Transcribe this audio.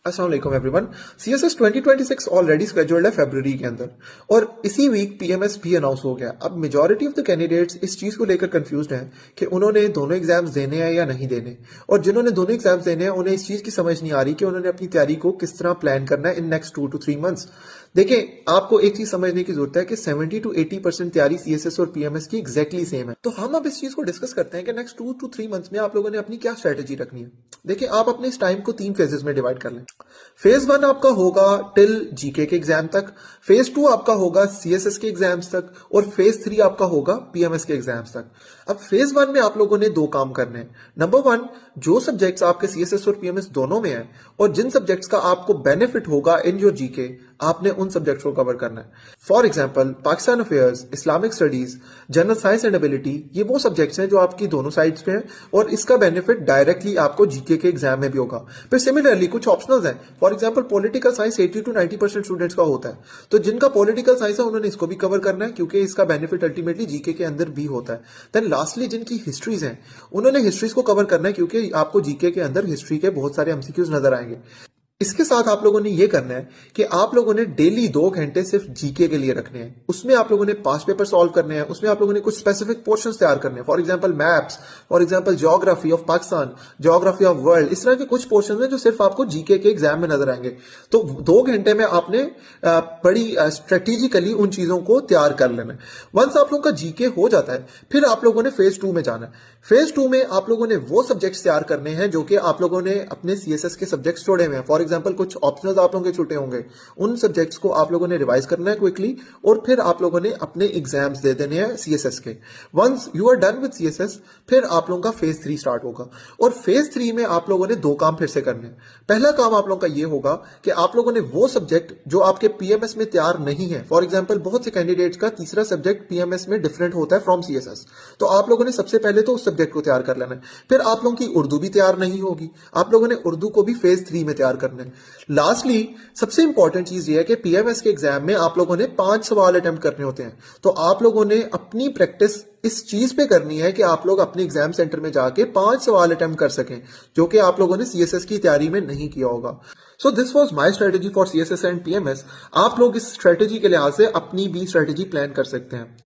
अस्सलाम वालेकुम everyone. CSS 2026 already scheduled है फरवरी के अंदर और इसी वीक पीएमएस भी अनाउंस हो गया। अब मेजॉरिटी ऑफ द कैंडिडेट्स इस चीज को लेकर कंफ्यूज्ड हैं कि उन्होंने दोनों एग्जाम्स देने हैं या नहीं देने, और जिन्होंने दोनों एग्जाम्स देने हैं उन्हें इस चीज की समझ नहीं आ रही कि उन्होंने अपनी तैयारी को किस तरह प्लान करना है इन नेक्स्ट 2 to 3 मंथ्स। देखिए, आपको एक चीज समझने की जरूरत है कि 70 to 80% तैयारी सीएसएस और पीएमएस की एग्जैक्टली सेम है। तो हम अब इस चीज को डिस्कस करते हैं कि नेक्स्ट 2 to 3 मंथ्स में आप लोगों ने अपनी क्या स्ट्रेटेजी रखनी है। देखिए, आप अपने इस टाइम को 3 फेजेस में डिवाइड कर लें। फेज 1 आपका होगा टिल जीके के एग्जाम तक, फेज 2 आपका होगा सीएसएस के एग्जाम्स तक, और फेज 3 आपका होगा पीएमएस के एग्जाम्स तक। अब फेज 1 में आप लोगों ने 2 काम करने हैं। नंबर 1, जो सब्जेक्ट्स आपके सीएसएस और पीएमएस दोनों में है और जिन सब्जेक्ट्स का आपको बेनिफिट होगा इन योर जीके, आपने उन सब्जेक्ट्स को कवर करना है। For example, Pakistan affairs, Islamic studies, general science and ability, ये वो सब्जेक्ट्स हैं जो आपकी दोनों साइड्स पे हैं और इसका बेनिफिट डायरेक्टली आपको जीके के एग्जाम में भी होगा। फिर सिमिलरली कुछ ऑप्शनल्स हैं। For example, political science 80 to 90% students का होता है, तो जिनका पॉलिटिकल साइंस है उन्होंने इसको भी कवर करना है क्योंकि इसका बेनिफिट अल्टीमेटली जीके के अंदर भी होता है। देन लास्टली, जिनकी हिस्ट्रीज हैं उन्होंने हिस्ट्रीज को कवर करना है क्योंकि आपको जीके के अंदर हिस्ट्री के बहुत सारे एमसीक्यूज नजर आएंगे। इसके साथ आप लोगों ने ये करना है कि आप लोगों ने डेली 2 घंटे सिर्फ जीके के लिए रखने हैं। उसमें आप लोगों ने पास्ट पेपर सॉल्व करने हैं, उसमें आप लोगों ने कुछ स्पेसिफिक पोर्शंस तैयार करने हैं। For example maps, for example geography of Pakistan, geography of world, इस तरह के कुछ पोर्शन हैं जो सिर्फ आपको जीके के एग्जाम में नजर आएंगे। तो 2 घंटे में आपने बड़ी स्ट्रेटेजिकली उन चीजों को तैयार कर लेना है। वंस आप लोगों का जीके हो जाता है, फिर आप लोगों ने फेज 2 में जाना है। फेज 2 में आप लोगों ने वो सब्जेक्ट्स तैयार करने हैं जो कि आप लोगों ने अपने सीएसएस के सब्जेक्ट्स छोड़े हुए हैं। फॉर एग्जांपल, कुछ ऑप्शनल आप लोगों के छूटे होंगे, उन सब्जेक्ट्स को आप लोगों ने रिवाइज करना है क्विकली, और फिर आप लोगों ने अपने एग्जाम्स दे देने हैं सीएसएस के। Once you are done with CSS, फिर आप लोगों का फेज 3 स्टार्ट होगा, और फेज 3 में आप लोगों ने 2 काम फिर से करने हैं। पहला काम आप लोगों का ये होगा कि आप लोगों ने वो सब्जेक्ट जो आपके पीएमएस में तैयार नहीं है, फॉर एग्जाम्पल बहुत से कैंडिडेट्स का तीसरा सब्जेक्ट पीएमएस में डिफरेंट होता है फ्रॉम सीएसएस, तो आप लोगों ने सबसे पहले तो उस सब्जेक्ट को तैयार कर लेना है। फिर आप लोगों की उर्दू भी तैयार नहीं होगी, आप लोगों ने उर्दू को भी फेज 3 में तैयार करना है। लास्टली, सबसे इंपॉर्टेंट चीज ये है कि पीएमएस के एग्जाम में आप लोगों ने 5 सवाल अटेम्प्ट करने होते हैं, तो आप लोगों ने अपनी प्रैक्टिस इस चीज पे करनी है कि आप लोग अपने एग्जाम सेंटर में जाके 5 सवाल अटेम्प्ट कर सकें, जो कि आप लोगों ने सीएसएस की तैयारी में नहीं किया होगा। So this was my strategy for CSS and PMS. आप लोग इस स्ट्रेटेजी के लिहाज से अपनी भी स्ट्रेटेजी प्लान कर सकते हैं।